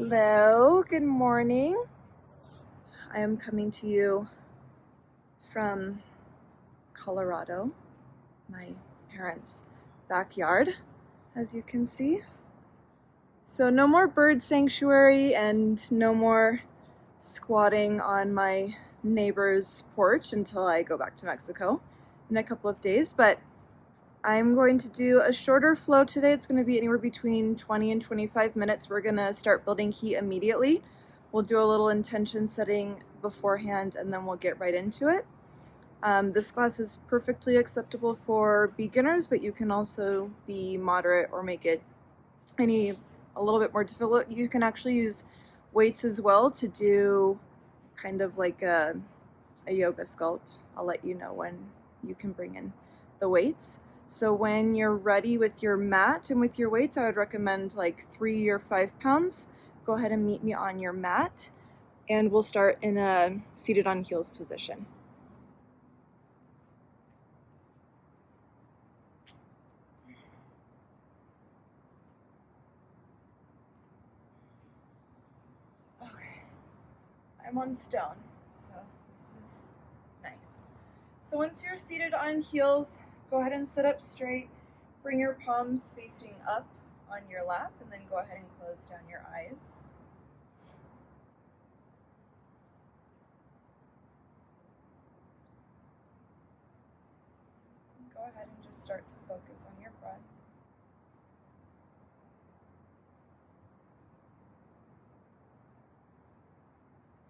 Hello, good morning. I am coming to you from Colorado, my parents' backyard, as you can see. So no more bird sanctuary and no more squatting on my neighbor's porch until I go back to Mexico in a couple of days, but I'm going to do a shorter flow today. It's going to be anywhere between 20 and 25 minutes. We're going to start building heat immediately. We'll do a little intention setting beforehand and then we'll get right into it. This class is perfectly acceptable for beginners, but you can also be moderate or make it a little bit more difficult. You can actually use weights as well to do kind of like a yoga sculpt. I'll let you know when you can bring in the weights. So when you're ready with your mat and with your weights, I would recommend like 3 or 5 pounds. Go ahead and meet me on your mat, and we'll start in a seated on heels position. Okay, I'm on stone, so this is nice. So once you're seated on heels, go ahead and sit up straight. Bring your palms facing up on your lap, and then go ahead and close down your eyes. Go ahead and just start to focus on your breath.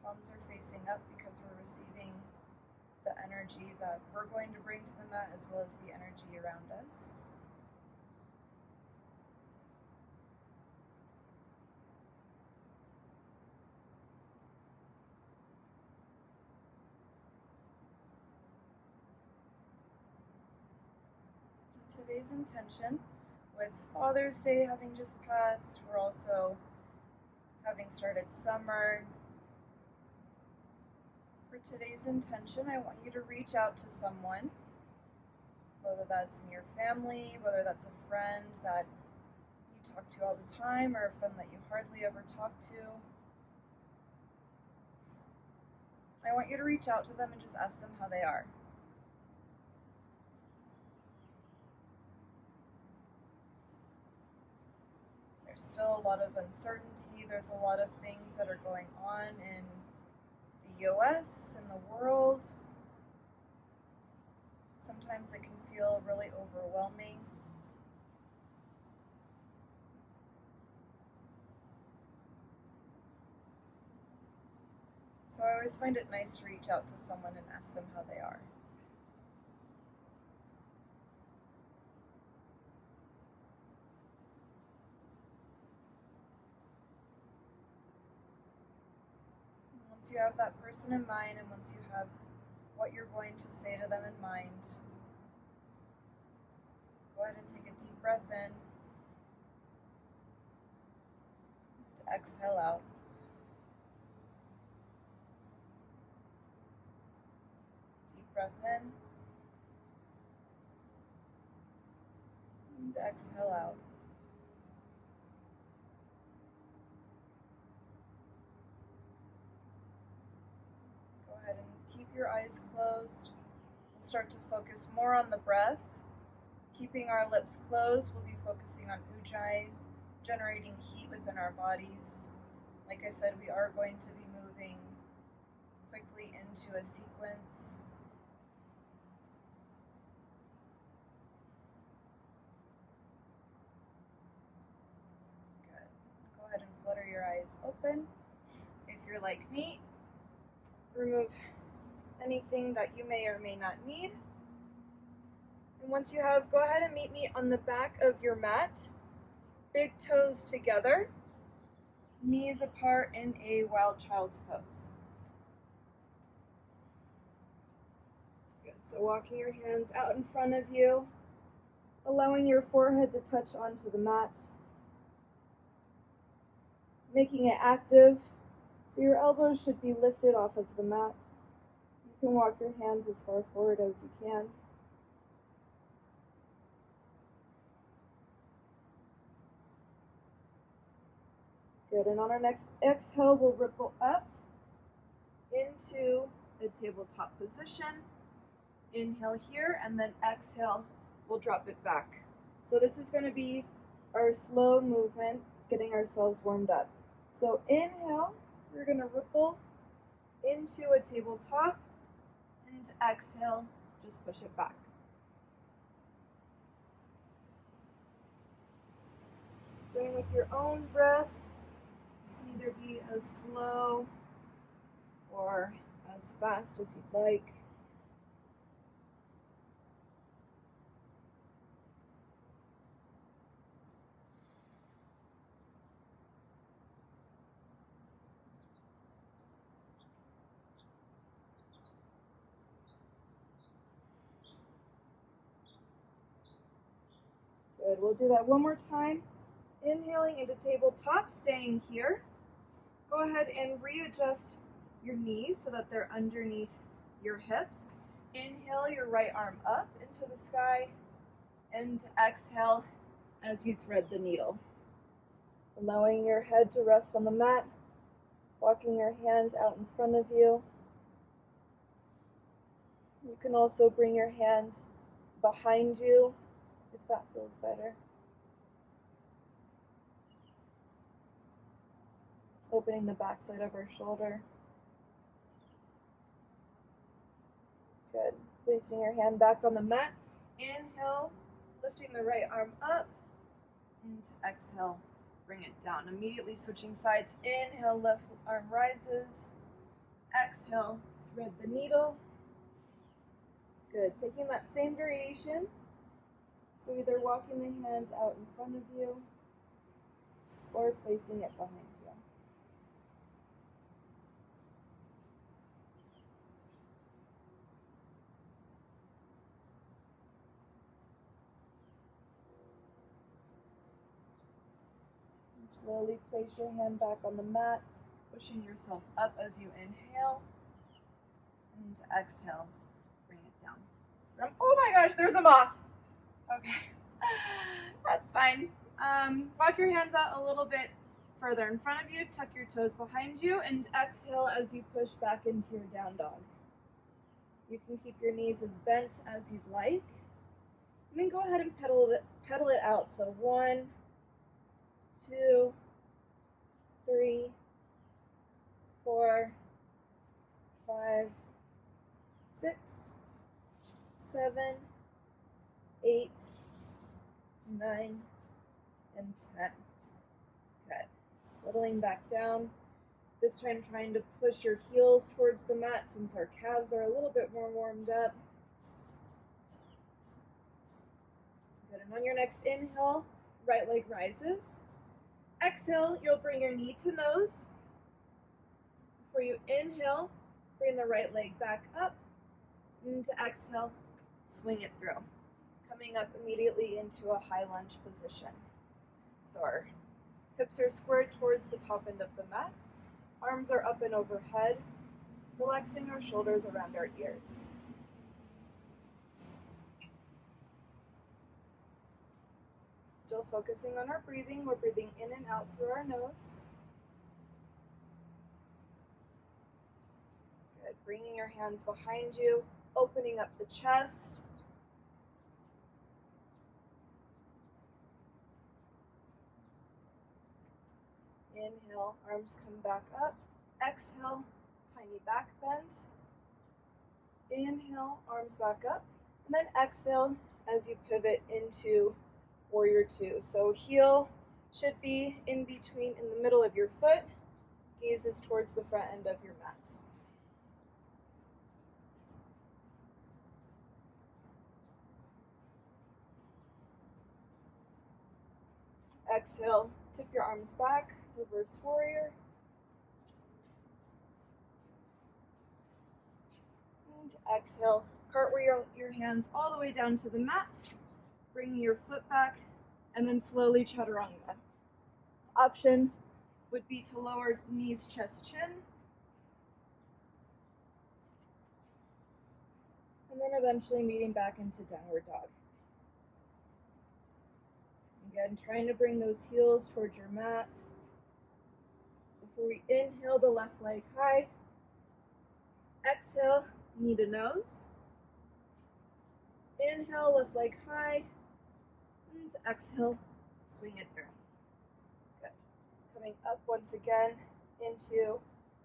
Palms are facing up because we're receiving the energy that we're going to bring to the mat as well as the energy around us. Today's intention, with Father's Day having just passed, we're also having started summer. For today's intention, I want you to reach out to someone, whether that's in your family, whether that's a friend that you talk to all the time, or a friend that you hardly ever talk to. I want you to reach out to them and just ask them how they are. There's still a lot of uncertainty. There's a lot of things that are going on in the US and the world. Sometimes it can feel really overwhelming. So I always find it nice to reach out to someone and ask them how they are. Once you have that person in mind, and once you have what you're going to say to them in mind, go ahead and take a deep breath in to exhale out. Deep breath in and to exhale out. Go ahead and keep your eyes closed. We'll start to focus more on the breath. Keeping our lips closed, we'll be focusing on ujjayi, generating heat within our bodies. Like I said, we are going to be moving quickly into a sequence. Good. Go ahead and flutter your eyes open. If you're like me, remove anything that you may or may not need. And once you have, go ahead and meet me on the back of your mat. Big toes together, knees apart in a wild child's pose. Good. So walking your hands out in front of you, allowing your forehead to touch onto the mat, making it active. So your elbows should be lifted off of the mat. You can walk your hands as far forward as you can. Good, and on our next exhale, we'll ripple up into a tabletop position. Inhale here, and then exhale, we'll drop it back. So this is going to be our slow movement, getting ourselves warmed up. So inhale, we're going to ripple into a tabletop, and exhale, just push it back. Going with your own breath. This can either be as slow or as fast as you'd like. Good, we'll do that one more time. Inhaling into tabletop, staying here. Go ahead and readjust your knees so that they're underneath your hips. Inhale your right arm up into the sky, and exhale as you thread the needle. Allowing your head to rest on the mat, walking your hand out in front of you. You can also bring your hand behind you if that feels better. Opening the backside of our shoulder. Good. Placing your hand back on the mat. Inhale, lifting the right arm up, and exhale, bring it down. Immediately switching sides. Inhale, left arm rises. Exhale, thread the needle. Good. Taking that same variation. So either walking the hands out in front of you or placing it behind you. Slowly place your hand back on the mat, pushing yourself up as you inhale, and exhale, bring it down. Oh my gosh, there's a moth. Okay, that's fine. Walk your hands out a little bit further in front of you, tuck your toes behind you, and exhale as you push back into your down dog. You can keep your knees as bent as you'd like, and then go ahead and pedal it out. So 1, 2, 3, 4, 5, 6, 7, 8, 9, and 10. Good. Settling back down. This time trying to push your heels towards the mat since our calves are a little bit more warmed up. Good. And on your next inhale, right leg rises. Exhale, you'll bring your knee to nose. Before you inhale, bring the right leg back up. And to exhale, swing it through. Coming up immediately into a high lunge position. So our hips are squared towards the top end of the mat. Arms are up and overhead, relaxing our shoulders around our ears. Still focusing on our breathing. We're breathing in and out through our nose. Good. Bringing your hands behind you, opening up the chest. Inhale, arms come back up. Exhale, tiny back bend. Inhale, arms back up. And then exhale as you pivot into Warrior 2. So heel should be in the middle of your foot. Gaze is towards the front end of your mat. Exhale, tip your arms back, reverse warrior. And exhale, cartwheel your hands all the way down to the mat, bringing your foot back, and then slowly chaturanga. Option would be to lower knees, chest, chin, and then eventually meeting back into downward dog. Again, trying to bring those heels towards your mat. Before we inhale the left leg high, exhale, knee to nose. Inhale, left leg high, and exhale, swing it through. Good. Coming up once again into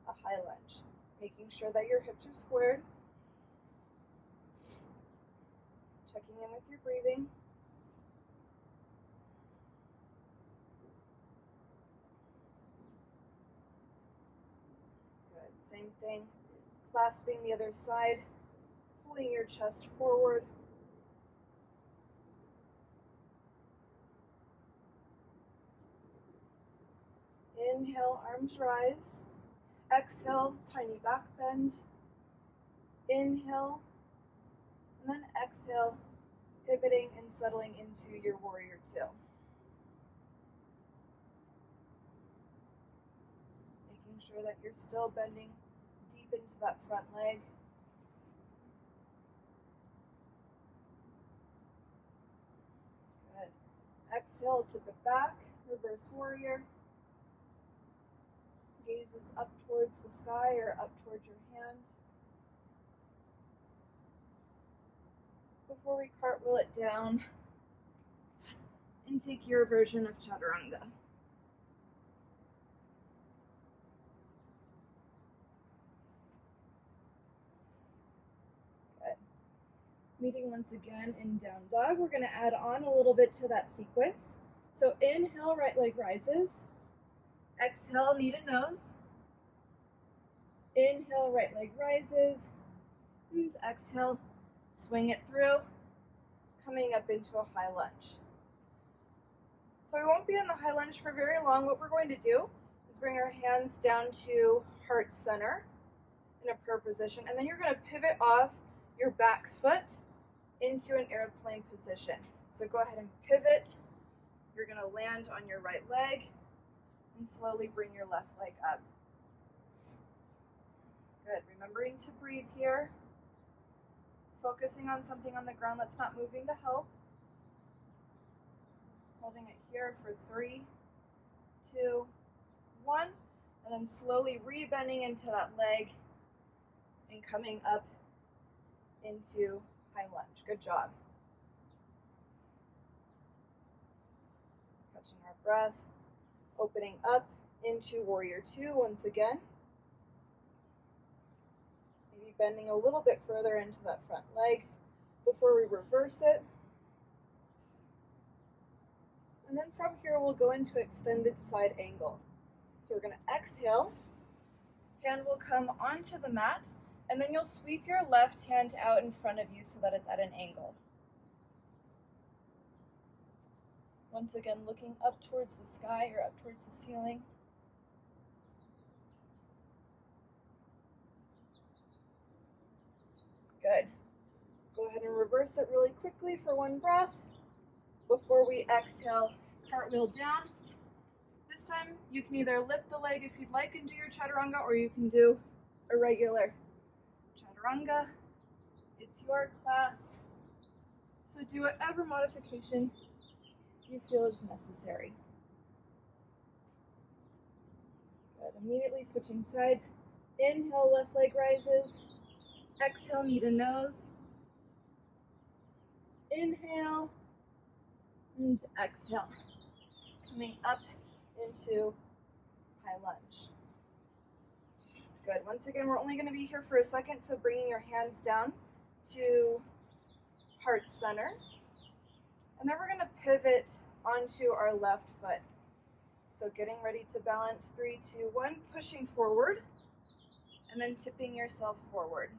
a high lunge. Making sure that your hips are squared. Checking in with your breathing. Good. Same thing. Clasping the other side, pulling your chest forward. Inhale, arms rise. Exhale, tiny back bend. Inhale, and then exhale, pivoting and settling into your warrior two. Making sure that you're still bending deep into that front leg. Good. Exhale, tip it back, reverse warrior. Gaze is up towards the sky or up towards your hand. Before we cartwheel it down and take your version of chaturanga. Good. Meeting once again in down dog. We're going to add on a little bit to that sequence. So inhale, right leg rises. Exhale, knee to nose. Inhale, right leg rises. And exhale, swing it through, coming up into a high lunge. So we won't be in the high lunge for very long. What we're going to do is bring our hands down to heart center in a prayer position, and then you're going to pivot off your back foot into an airplane position. So go ahead and pivot. You're going to land on your right leg and slowly bring your left leg up. Good. Remembering to breathe here. Focusing on something on the ground that's not moving to help. Holding it here for 3, 2, 1. And then slowly rebending into that leg and coming up into high lunge. Good job. Catching our breath. Opening up into warrior two once again. Maybe bending a little bit further into that front leg before we reverse it. And then from here we'll go into extended side angle. So we're going to exhale. Hand will come onto the mat, and then you'll sweep your left hand out in front of you so that it's at an angle. Once again, looking up towards the sky or up towards the ceiling. Good. Go ahead and reverse it really quickly for one breath before we exhale, cartwheel down. This time you can either lift the leg if you'd like and do your chaturanga, or you can do a regular chaturanga. It's your class, so do whatever modification you feel is necessary. Good. Immediately switching sides. Inhale, left leg rises. Exhale, knee to nose. Inhale and exhale. Coming up into high lunge. Good. Once again, we're only going to be here for a second, so bringing your hands down to heart center. And then we're going to pivot onto our left foot. So getting ready to balance, 3, 2, 1, pushing forward, and then tipping yourself forward.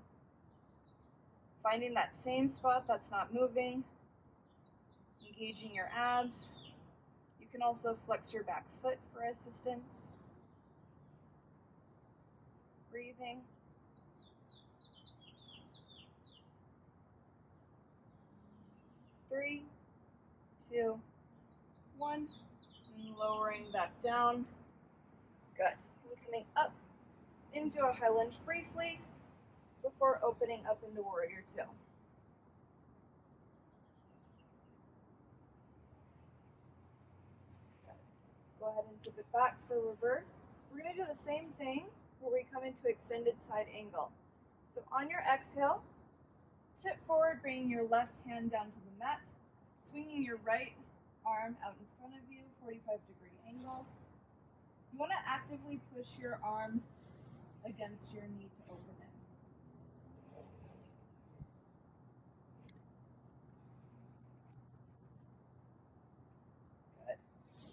Finding that same spot that's not moving, engaging your abs. You can also flex your back foot for assistance. Breathing. Three, 2, 1, and lowering back down. Good. And coming up into a high lunge briefly before opening up into warrior two. Good. Go ahead and tip it back for reverse. We're going to do the same thing where we come into extended side angle. So on your exhale, tip forward, bringing your left hand down to the mat, swinging your right arm out in front of you, 45-degree angle. You want to actively push your arm against your knee to open it. Good.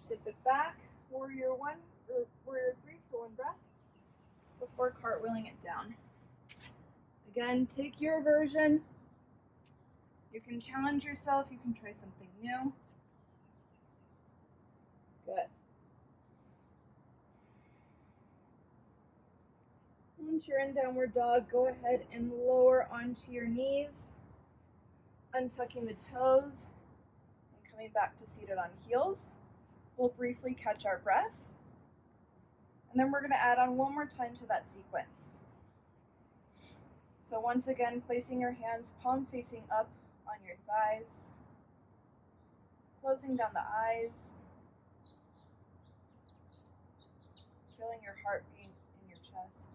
Dip it back, warrior one, or warrior three for one breath, before cartwheeling it down. Again, take your version. You can challenge yourself, you can try something new. Good. Once you're in downward dog, go ahead and lower onto your knees, untucking the toes, and coming back to seated on heels. We'll briefly catch our breath, and then we're going to add on one more time to that sequence. So once again, placing your hands palm facing up on your thighs, closing down the eyes, feeling your heartbeat in your chest.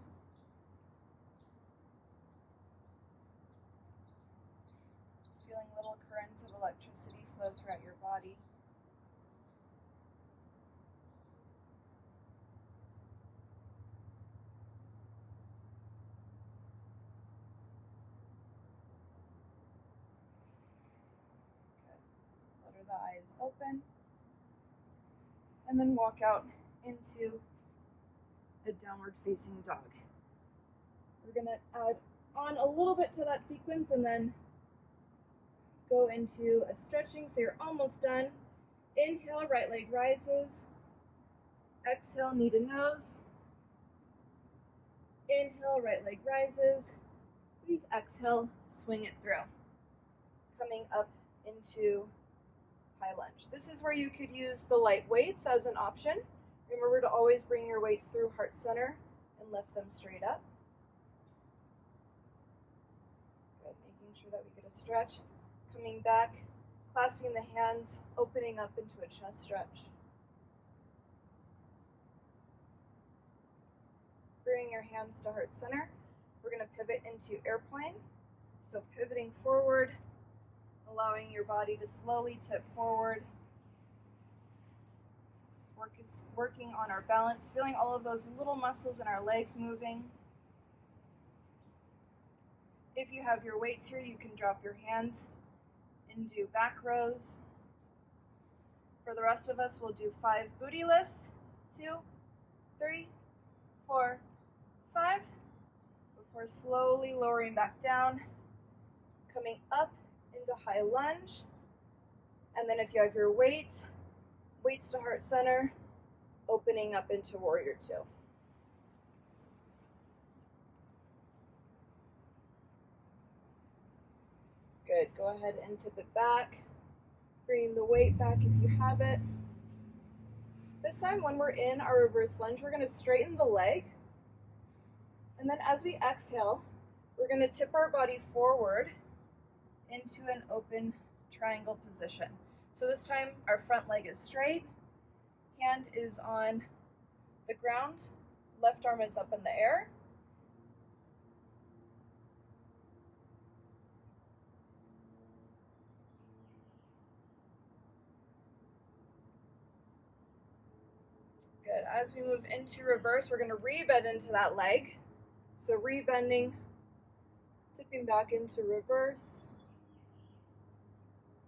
Feeling little currents of electricity flow throughout your body. Good. Flutter the eyes open. And then walk out into a downward facing dog. We're going to add on a little bit to that sequence and then go into a stretching, so you're almost done. Inhale, right leg rises. Exhale, knee to nose. Inhale, right leg rises. And exhale, swing it through. Coming up into high lunge. This is where you could use the light weights as an option. Remember to always bring your weights through heart center and lift them straight up. Good, making sure that we get a stretch. Coming back, clasping the hands, opening up into a chest stretch. Bringing your hands to heart center. We're going to pivot into airplane. So pivoting forward, allowing your body to slowly tip forward. Working on our balance, feeling all of those little muscles in our legs moving. If you have your weights here, you can drop your hands and do back rows. For the rest of us, we'll do 5 booty lifts, 2, 3, 4, 5, before slowly lowering back down, coming up into high lunge. And then if you have your weights to heart center, opening up into warrior 2. Good, go ahead and tip it back. Bring the weight back if you have it. This time when we're in our reverse lunge, we're gonna straighten the leg. And then as we exhale, we're gonna tip our body forward into an open triangle position. So this time our front leg is straight, hand is on the ground, left arm is up in the air. Good. As we move into reverse, we're going to rebend into that leg. So rebending, tipping back into reverse.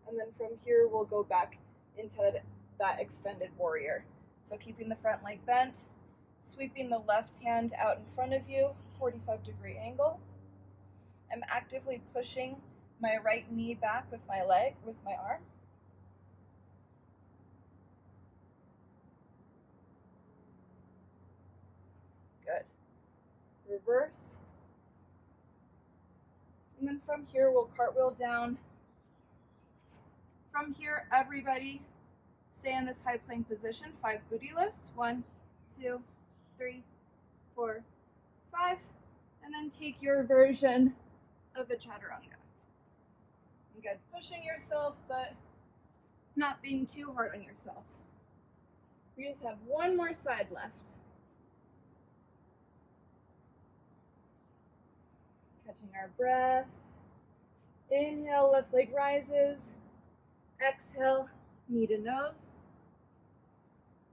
And then from here, we'll go back into that extended warrior. So keeping the front leg bent, sweeping the left hand out in front of you, 45-degree angle. I'm actively pushing my right knee back with my leg, with my arm. Good. Reverse. And then from here, we'll cartwheel down. From here, everybody stay in this high plank position. 5 booty lifts. 1, 2, 3, 4, 5. And then take your version of a chaturanga. Good. Pushing yourself, but not being too hard on yourself. We just have one more side left. catching our breath. Inhale, left leg rises. Exhale, knee to nose.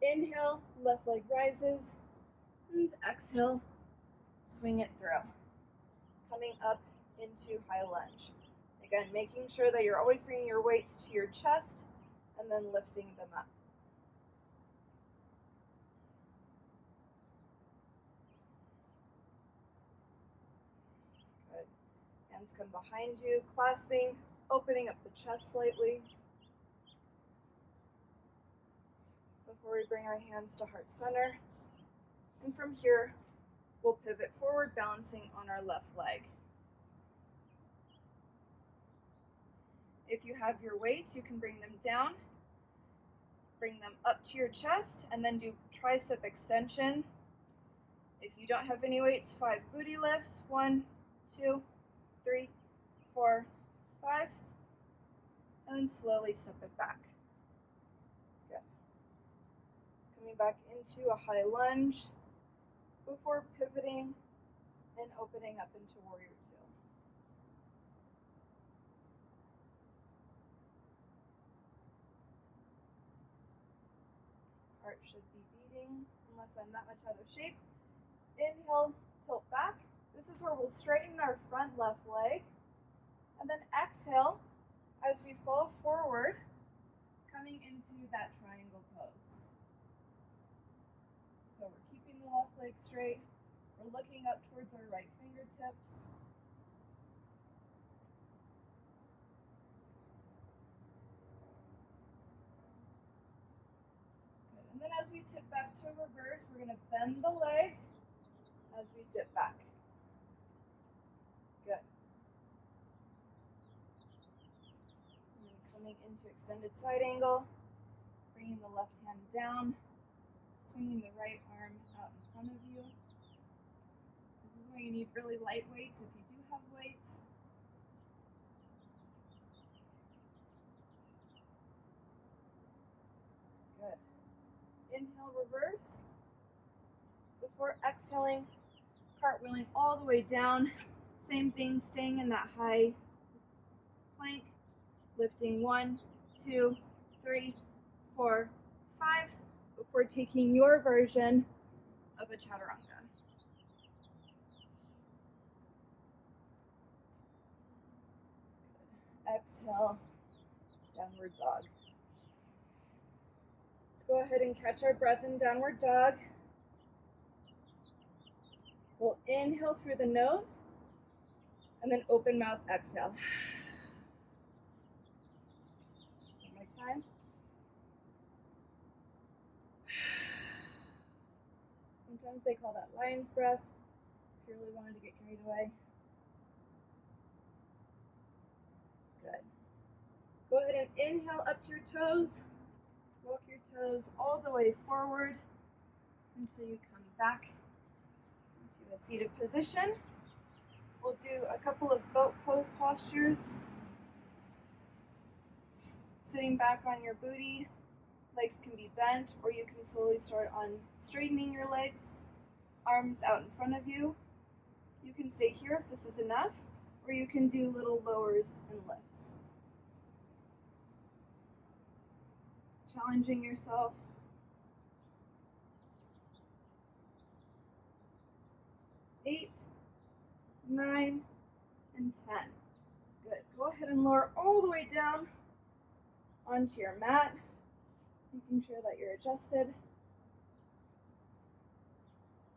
Inhale, left leg rises. And exhale, swing it through. Coming up into high lunge. Again, making sure that you're always bringing your weights to your chest and then lifting them up. Good. Hands come behind you, clasping, opening up the chest slightly. Before we bring our hands to heart center. And from here, we'll pivot forward, balancing on our left leg. If you have your weights, you can bring them down, bring them up to your chest, and then do tricep extension. If you don't have any weights, 5 booty lifts. 1, 2, 3, 4, 5. And then slowly step it back. Good. Coming back into a high lunge before pivoting and opening up into warrior 2. Heart should be beating unless I'm that much out of shape. Inhale, tilt back. This is where we'll straighten our front left leg. And then exhale as we fall forward, coming into that triangle pose. So we're keeping the left leg straight. We're looking up towards our right fingertips. Good. And then as we tip back to reverse, we're going to bend the leg as we dip back. Good. And then coming into extended side angle, bringing the left hand down, swinging the right arm out in front of you. This is where you need really light weights if you do have weights. Good. Inhale, reverse. Before exhaling, cartwheeling all the way down. Same thing, staying in that high plank. Lifting 1, 2, 3, 4, 5. Before taking your version of a chaturanga. Good. Exhale, downward dog. Let's go ahead and catch our breath in downward dog. We'll inhale through the nose and then open mouth exhale. One more time. Sometimes they call that lion's breath if you really wanted to get carried away. Good. Go ahead and inhale up to your toes. Walk your toes all the way forward until you come back into a seated position. We'll do a couple of boat pose postures. Sitting back on your booty. Legs can be bent, or you can slowly start on straightening your legs, arms out in front of you. You can stay here if this is enough, or you can do little lowers and lifts. Challenging yourself. 8, 9, and 10. Good. Go ahead and lower all the way down onto your mat. Making sure that you're adjusted.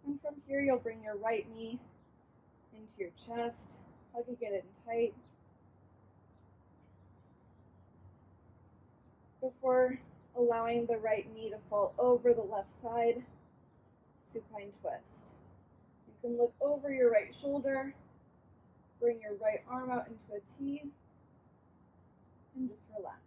And from here, you'll bring your right knee into your chest, hugging it in tight. Before allowing the right knee to fall over the left side, supine twist. You can look over your right shoulder, bring your right arm out into a T, and just relax.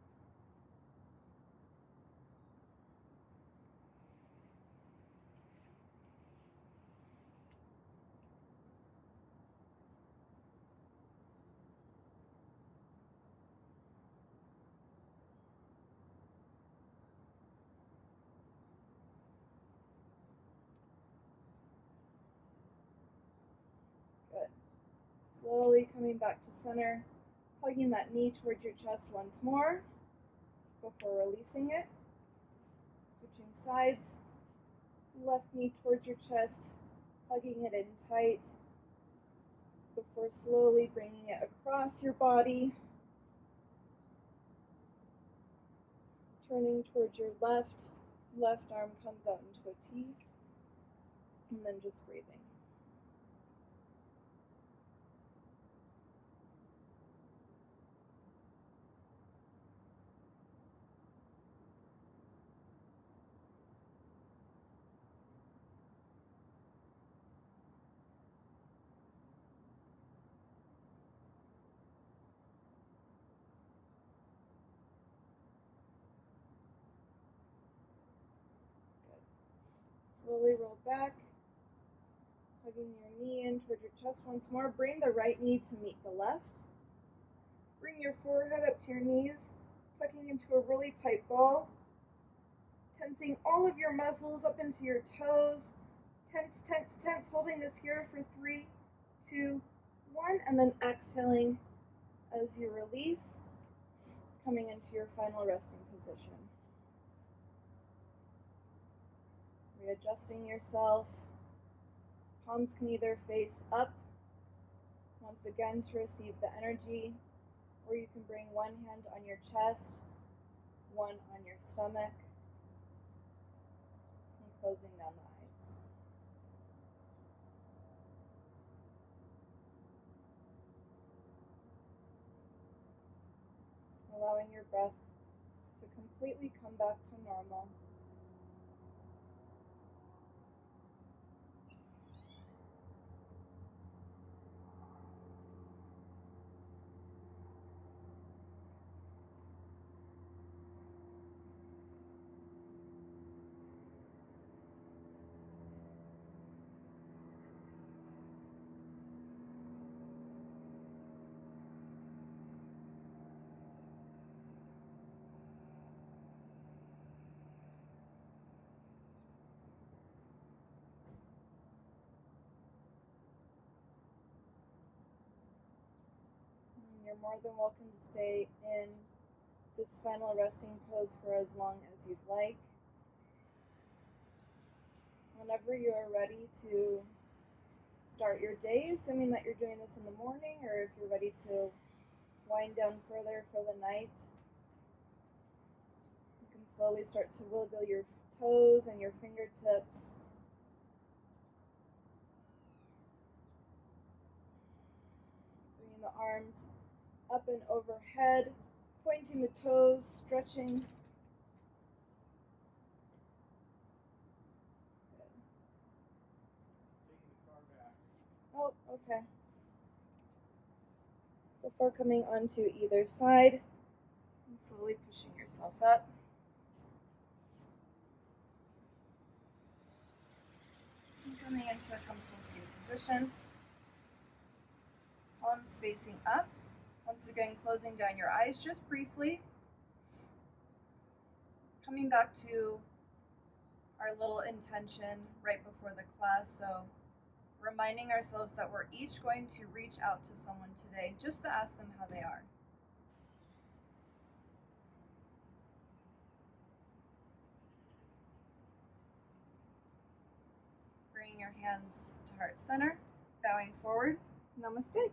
Slowly coming back to center, hugging that knee towards your chest once more before releasing it. Switching sides, left knee towards your chest, hugging it in tight before slowly bringing it across your body. Turning towards your left arm comes out into a T, and then just breathing. Slowly roll back, hugging your knee in toward your chest once more. Bring the right knee to meet the left. Bring your forehead up to your knees, tucking into a really tight ball. Tensing all of your muscles up into your toes. Tense, tense, tense, holding this here for 3, 2, 1, and then exhaling as you release, coming into your final resting position. Readjusting yourself. Palms can either face up, once again to receive the energy, or you can bring one hand on your chest, one on your stomach, and closing down the eyes. Allowing your breath to completely come back to normal. You're more than welcome to stay in this final resting pose for as long as you'd like. Whenever you are ready to start your day, assuming that you're doing this in the morning, or if you're ready to wind down further for the night, you can slowly start to wiggle your toes and your fingertips. Bringing the arms up and overhead, pointing the toes, stretching. Oh, okay. Before coming onto either side, and slowly pushing yourself up. And coming into a comfortable seated position. Palms facing up. Once again, closing down your eyes just briefly. Coming back to our little intention right before the class. So reminding ourselves that we're each going to reach out to someone today just to ask them how they are. Bringing your hands to heart center, bowing forward. Namaste.